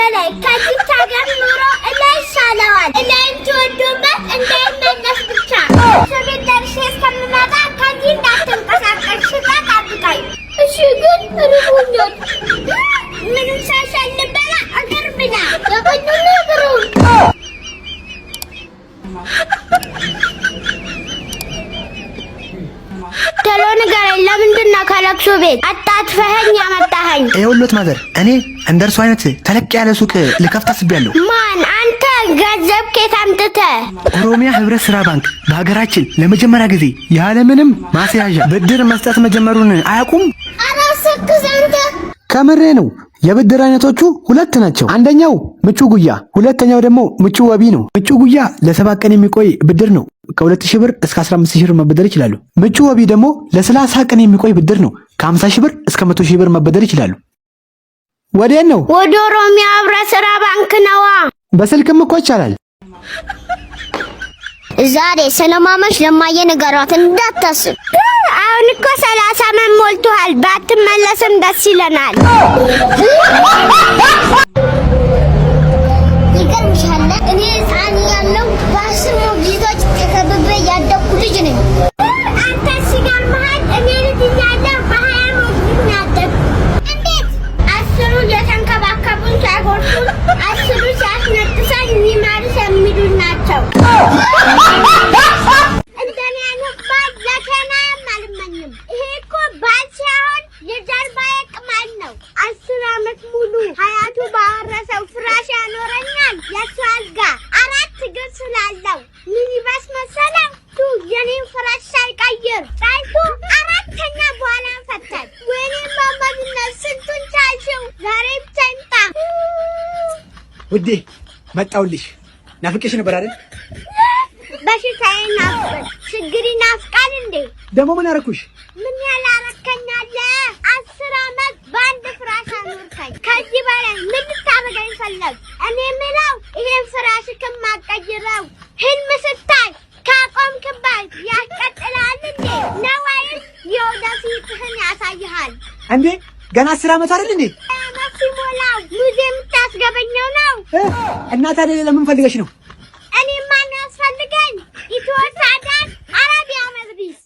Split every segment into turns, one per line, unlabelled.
በላይ ከዚህ ታገር ኑሮ እላይ ይሻለዋል። እላይም ትወዱበት እንዳይመለስ ብቻ ስቤት ደርሼ እስከምመጣ ከዚህ እንዳትንቀሳቀስ ጠብቀኝ። እሺ ግን ርቦኛል። ምንም ሳይሻል ልበላ አገር ብላ ያገኙ ነገሩን ተሎ ንገረኝ። ለምንድን ነው ከለቅሶ ቤት አጣጥፈኸኝ ያመጣኸኝ?
ይኸውልዎት ማዘር፣ እኔ እንደርሱ አይነት ተለቅ ያለ ሱቅ ልከፍት አስቤያለሁ።
ማን አንተ? ገንዘብ ከየት አምጥተህ?
ኦሮሚያ ህብረት ስራ ባንክ በሀገራችን ለመጀመሪያ ጊዜ ያለምንም ማስያዣ ብድር መስጠት መጀመሩን አያውቁም?
አራሰክዘንተ
ከምሬ ነው። የብድር አይነቶቹ ሁለት ናቸው። አንደኛው ምቹ ጉያ፣ ሁለተኛው ደግሞ ምቹ ወቢ ነው። ምቹ ጉያ ለ7 ቀን የሚቆይ ብድር ነው። ከ2000 ብር እስከ 15000 ብር መበደር ይችላሉ። ምቹ ወቢ ደግሞ ለ30 ቀን የሚቆይ ብድር ነው። ከ50000 ብር እስከ 100000 ብር መበደር ይችላሉ። ወዴት ነው?
ወደ ኦሮሚያ ህብረት ስራ ባንክ ነዋ።
በስልክም እኮ ይቻላል።
ዛሬ ስለማመሽ ለማየ ንገሯት እንዳታስብ። አሁን እኮ 30 ዓመት ሞልቷል። ባትመለስም ደስ ይለናል። ይገርምሻል፣ እኔ ህፃን ያለው በአስር ሞግዚቶች ተከብቤ ያደግኩ ልጅ ነኝ። አንተ ሲገርምሃል፣ እኔ ልጅ እያለሁ በ20 ሞግዚት ነው ያደግኩ። እንዴት? 10ሩ የተንከባከቡን ሳይጎርሱን፣ 10ሩ ሲያስነጥሰን የሚማርስ የሚሉን ናቸው። እንደኔ አይነት ባል ለከናም አልመኝም። ይሄ እኮ ባል ሳይሆን የጀርባዬ ቅማል ነው። 10 ዓመት ሙሉ ሀያቱ ባወረሰው ፍራሽ ያኖረኛል። የሱ አልጋ 4 እግር ስላለው ሚኒባስ መሰለው ቱ የኔን ፍራሽ ሳይቀይር ጣይቱ 4ኛ በኋላ ፈታኝ። ወይኔ ማማዝነት ስንቱን ቻልሽው። ዛሬ ብቻ ይምጣ
ውዴ። መጣውልሽ። ናፍቄሽ ነበር አይደል?
በሽታዬ ናፍቀኝ፣ ችግሬ ናፍቃል እንዴ?
ደግሞ ምን አደረኩሽ?
ምን ያላረከኛለ? 10 ዓመት በአንድ ፍራሽ አኖርከኝ። ከዚህ በላይ ምን ልታደርገኝ ፈለግ? እኔ ምለው ይሄን ፍራሽ ከማቀይረው ህልም ስታይ ካቆምክበት ያስቀጥላል እንዴ ነው ወይስ የወደፊትህን ያሳይሃል?
እንዴ ገና 10 ዓመት አይደል እንዴ?
ዓመት ሲሞላው ሙዚየም ታስገበኘው ነው።
እና ታዲያ ለምን ፈልገሽ ነው?
እኔ ማን ያስፈልገኝ? ኢትዮሳዳን አረቢያ መዝሪስ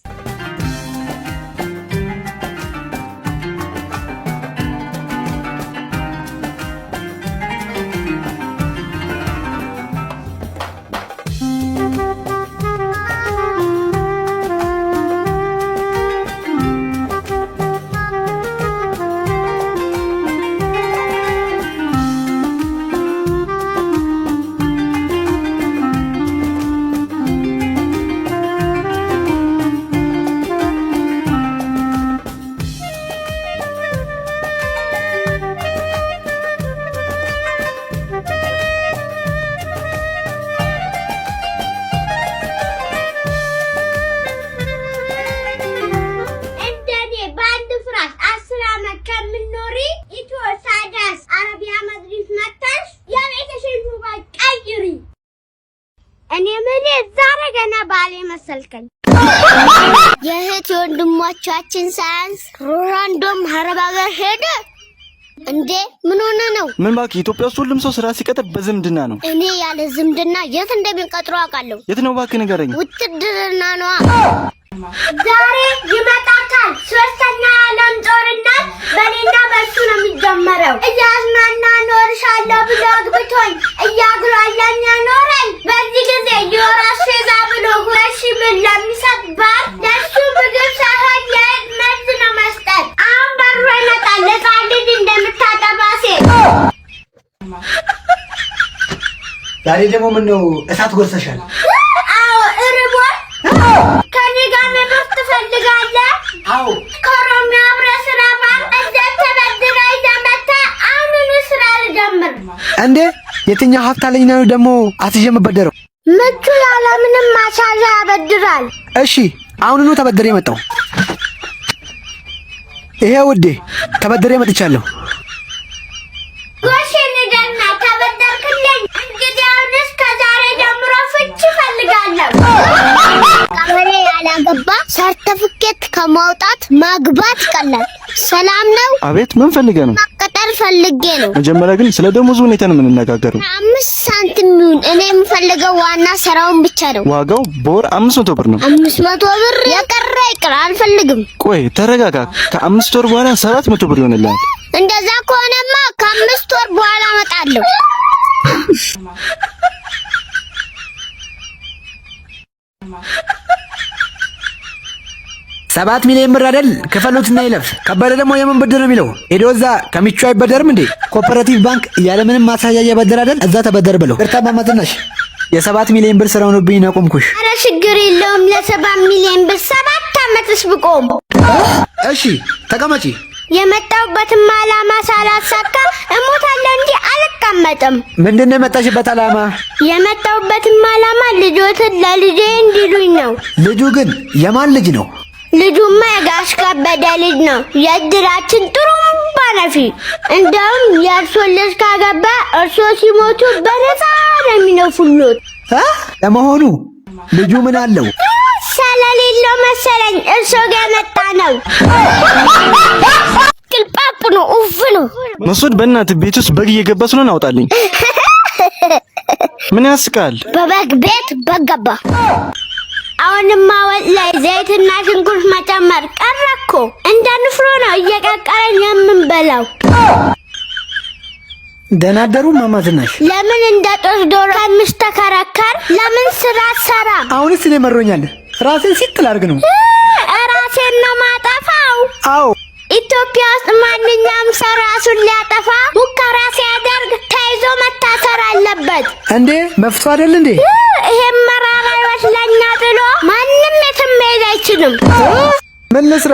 መሰልከኝ። የእህት ወንድሞቻችን ሳያንስ ሮናልዶም ሀረብ ሀገር ሄደ እንዴ? ምን ሆነ ነው?
ምን ባክ፣ ኢትዮጵያ ውስጥ ሁሉም ሰው ስራ ሲቀጥር በዝምድና ነው።
እኔ ያለ ዝምድና የት እንደሚቀጥሩ አውቃለሁ።
የት ነው ባክ ንገረኝ።
ውትድርና ነዋ። ዛሬ ይመጣታል። 3ኛ የዓለም ጦርነት በኔና በሱ ነው የሚጀመረው። እያዝናና ኖርሻለሁ ብሎ አግብቶኝ እያጉላላኝ ኖረኝ። በዚህ ጊዜ የወራሽ ዛ ብሎ 2,000 ብር ለሚሰጥ ባል ለሱ ምግብ ሳይሆን የእድ መርዝ ነው መስጠት። አሁን በሩ ይመጣል። ለጻን ልጅ እንደምታጠባ ሴት።
ዛሬ ደግሞ ምን ነው እሳት ጎርሰሻል?
አዎ እርቦኝ። ከኔ ጋር መኖር ትፈልጋለህ?
አዎ።
ከኦሮሚያ ህብረት ስራ ባንክ እዛት ተበድራ ይዘመተ አሁኑኑ ስራ ልጀምር።
እንዴ የትኛው ሀብት አለኝ ነው ደግሞ አትዤ የምበደረው?
ምቹ ያለ ምንም ማሻሻያ ያበድራል።
እሺ አሁኑኑ ተበድሬ መጣሁ። ይሄ ውዴ ተበድሬ መጥቻለሁ።
ጎሽ ንገርና ተበደርክልኝ። እንግዲህ አሁንስ ከዛሬ ጀምሮ ፍቺ እፈልጋለሁ። ቀበሌ ያላገባ ሰርተፍኬት ከማውጣት ማግባት ቀላል። ሰላም ነው?
አቤት ምን ፈልገህ ነው?
መቀጠር ፈልጌ ነው።
መጀመሪያ ግን ስለ ደሞዙ ሁኔታ ነው የምንነጋገረው።
5 ሳንቲም ይሁን፣ እኔ የምፈልገው ዋና ስራውን ብቻ ነው።
ዋጋው በወር 500 ብር ነው።
500 ብር የቀረ ይቅር፣ አልፈልግም።
ቆይ ተረጋጋ። ከ5 ወር በኋላ 700 ብር ይሆንልሃል።
እንደዛ ከሆነማ ከ5 ወር በኋላ እመጣለሁ።
7 ሚሊዮን ብር አይደል? ክፈሉትና ይለፍ። ከበደ ደግሞ የምን ብድር ነው የሚለው? ሄዶ እዛ ከምቹ አይበደርም እንዴ? ኮኦፐሬቲቭ ባንክ ያለምንም ማሳያ እየበደረ አይደል? እዛ ተበደር ብለው። እርታ ማማዝናሽ የ7 ሚሊዮን ብር ስራው ነው ብኝ አቆምኩሽ።
ኧረ ችግር የለውም። ለ7 ሚሊዮን ብር 7 ዓመትስ ብቆም።
እሺ ተቀመጪ።
የመጣሁበትም ዓላማ ሳላሳካ እሞታለሁ እንጂ አልቀመጥም።
ምንድነው የመጣሽበት ዓላማ?
የመጣሁበትም ዓላማ ልጆትን ለልጄ እንዲሉኝ ነው።
ልጁ ግን የማን ልጅ ነው?
ልጁማ የጋሽ ከበደ ልጅ ነው። የእድራችን ጥሩምባ ነፊ። እንደውም የእርሶ ልጅ ካገባ እርሶ ሲሞቱ በነፃ ነው የሚነፉሉት።
ለመሆኑ ልጁ ምን አለው?
ስለሌለው መሰለኝ እርሶ ጋር መጣ ነው። ቅልጳፕ ነው፣ ኡፍ ነው።
መስዑድ በእናትህ ቤት ውስጥ በግ እየገባ ስለሆነ አውጣልኝ። ምን ያስቃል?
በበግ ቤት በግ ገባ። አሁንማ ወጥ ላይ ዘይትና ሽንኩርት መጨመር ቀረ እኮ። እንደ ንፍሮ ነው እየቀቀለን የምንበላው።
ደህና አደሩ እማማ ዝናሽ።
ለምን እንደ ጦስ ዶሮ ከምሽተከረከር ለምን ስራ ሰራ?
አሁንስ እኔ መሮኛል። ራሴን ሲጥል አድርግ ነው።
ራሴን ነው ማጠፋው?
አዎ።
ኢትዮጵያ ውስጥ ማንኛውም ሰው ራሱን ሊያጠፋ ሙከራ ሲያደርግ ተይዞ መታሰር አለበት።
እንዴ መፍቶ አይደል እንዴ?
ይሄን መራራ ሕይወት ለኛ ጥሎ ማንም የትም መሄድ አይችልም።
ምን ልስራ?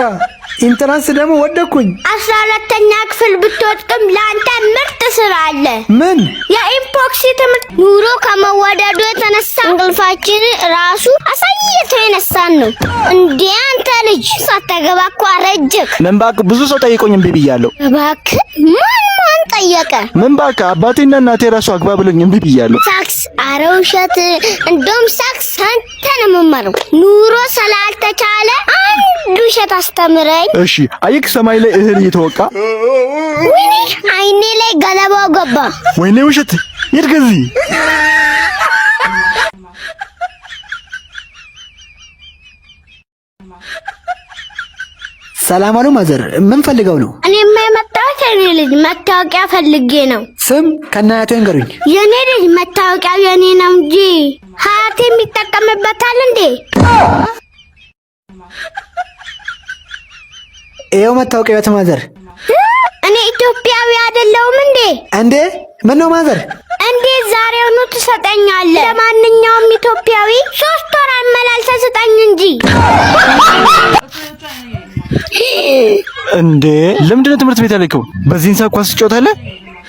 ኢንትራንስ ደግሞ ወደኩኝ።
12ኛ ክፍል ብትወጥቅም ለአንተ ምርጥ ስራ አለ።
ምን?
የኢፖክሲ ትምህርት። ኑሮ ከመወደዱ የተነሳ እንቅልፋችን ራሱ አሳይቶ የነሳን ነው። እንዴ አንተ ልጅ ሳታገባ እኮ አረጀክ።
ምን እባክህ፣ ብዙ ሰው ጠይቆኝ እምቢ ብያለሁ።
እባክህ ማን ጠየቀ?
ምን እባክህ፣ አባቴና እናቴ ራሱ አግባ ብሎኝ እምቢ ብያለሁ።
ሳክስ፣ ኧረ ውሸት። እንደውም ሳክስ አንተ ነው የምመረው። ኑሮ ስላልተቻለ አንድ ውሸት አስተምረኝ።
እሺ አየክ፣ ሰማይ ላይ እህል እየተወቃ
ወይኔ አይኔ ላይ ገለባው ገባ።
ወይኔ ውሸት ይርገዚ።
ሰላም አሉ ማዘር። ምን ፈልገው ነው?
እኔማ የመጣሁት የኔ ልጅ መታወቂያ ፈልጌ ነው።
ስም ከናያቱ ይንገሩኝ።
የኔ ልጅ መታወቂያው የኔ ነው እንጂ ሀያቴ የሚጠቀምበታል እንዴ?
ይኸው መታወቂያው ማዘር።
እኔ ኢትዮጵያዊ አይደለሁም እንዴ?
እንዴ ምን ነው ማዘር?
እንዴት ዛሬውኑ ትሰጠኛለህ? ለማንኛውም ኢትዮጵያዊ 3 ወር አመላልሰህ ስጠኝ እንጂ።
እንዴ ለምንድን ነው ትምህርት ቤት ያልከው? በዚህን ሰዓት ኳስ ትጫወታለህ?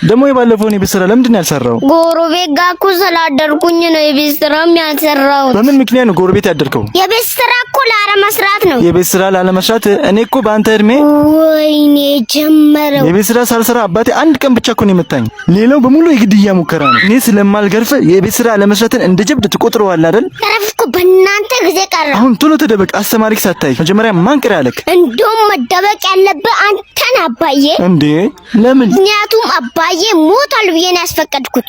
ደግሞ የባለፈውን የቤት ስራ ለምንድን ነው ያልሰራው?
ጎረቤት ጋር እኮ ስላደርኩኝ ነው የቤት ስራም ያልሰራሁት።
በምን ምክንያት ነው ጎረቤት ያደርከው?
የቤት ስራ እኮ ላለመስራት ነው።
የቤት ስራ ላለመስራት? እኔ እኮ በአንተ እድሜ
ወይኔ ጀመረው።
የቤት ስራ ሳልሰራ አባቴ አንድ ቀን ብቻ እኮ ነው የመታኝ። ሌላው በሙሉ የግድያ ሙከራ ነው። እኔ ስለማልገርፍ የቤት ስራ ለመስራትን እንደ ጀብድ ትቆጥረዋለህ አይደል?
ተረፍኩ በእናንተ ጊዜ ቀረ።
አሁን ቶሎ ተደበቅ። አስተማሪክ ሳታይ መጀመሪያ ማን ቅር ያለክ?
እንደውም መደበቅ ያለብህ አንተን አባዬ።
እንዴ ለምን?
ምክንያቱም አባዬ ሞታል ብዬ ነው ያስፈቀድኩት።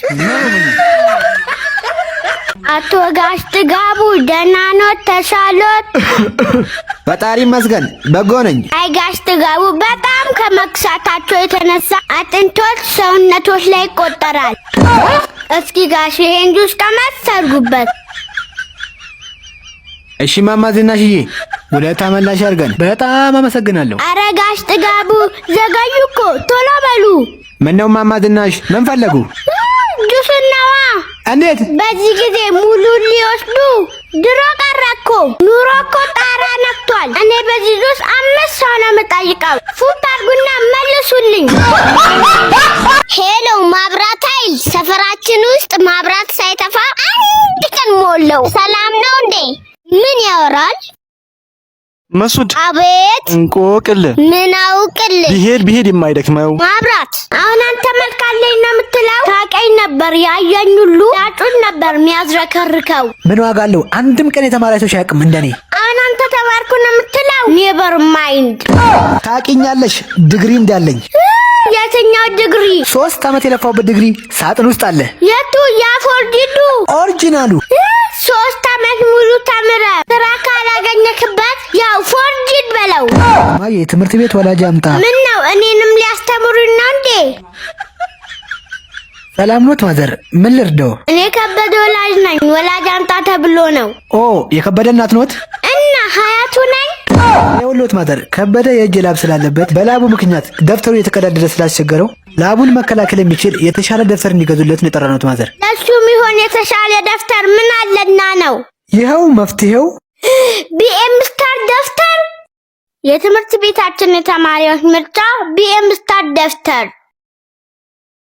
አቶ ጋሽ ጥጋቡ ደህና ኖት? ተሻሎት?
ፈጣሪ ይመስገን በጎ ነኝ።
አይ ጋሽ ጥጋቡ በጣም ከመክሳታቸው የተነሳ አጥንቶች ሰውነቶች ላይ ይቆጠራል። እስኪ ጋሽ ይሄን ጁስ ቀመስ አድርጉበት።
እሺ ማማ ዝናሽዬ፣ ውለታ መላሽ አድርገን በጣም አመሰግናለሁ።
አረ ጋሽ ጥጋቡ ዘገዩ እኮ ቶሎ በሉ።
ምነው ማማ ዝናሽ ምን ፈለጉ?
ጁስናዋ።
እንዴት
በዚህ ጊዜ ሙሉ ሊወስዱ? ድሮ ቀረ እኮ። ኑሮ እኮ ጣራ ነክቷል። እኔ በዚህ ጁስ 5 ሰው ነው የምጠይቀው። ፉት አድርጉና መልሱልኝ። ሄሎ ማብራት ኃይል፣ ሰፈራችን ውስጥ ማብራት ሳይጠፋ አንድ ቀን ሞላው። ሰላም ነው እንዴ? ምን ያወራል?
መስዑድ።
አቤት።
እንቆቅል።
ምን አውቅል?
ቢሄድ የማይደክመው
ማብራት። አሁን አንተ መልካለኝ ነው የምትለው? ታውቀኝ ነበር ያየኝ ሁሉ ያጩን ነበር የሚያዝረከርከው።
ምን ዋጋ አለው? አንድም ቀን የተማረ ሰው አያውቅም እንደኔ።
አሁን አንተ ተማርኩ ነው የምትለው? ኔቨር ማይንድ።
ታውቂኛለሽ ዲግሪ እንዳለኝ።
የትኛው ዲግሪ?
3 ዓመት የለፋውበት ዲግሪ ሳጥን ውስጥ አለ።
የቱ? የፎርጂዱ
ኦሪጂናሉ።
3 ዓመት ሙሉ ተምረ ስራ ካላገኘክበት ያው ፎርጂድ በለው።
ማየ ትምህርት ቤት ወላጅ አምጣ።
ምን ነው እኔንም ሊያስተምሩኝ ነው እንዴ?
ሰላም ኖት ማዘር፣ ምን ልርዳው?
እኔ ከበደ ወላጅ ነኝ። ወላጅ አምጣ ተብሎ ነው።
ኦ የከበደ እናት ኖት?
እና ሀያቱ ነኝ።
የወሎት ማዘር፣ ከበደ የእጅ ላብ ስላለበት በላቡ ምክንያት ደብተሩ የተቀዳደረ ስላስቸገረው ላቡን መከላከል የሚችል የተሻለ ደብተር እንዲገዙለት ነው የጠራነው ማዘር።
ለሱም ይሆን የተሻለ ደብተር ምን አለና ነው?
ይኸው መፍትሄው
ቢኤም ስታር ደብተር። የትምህርት ቤታችን የተማሪዎች ምርጫ ቢኤም ስታር ደብተር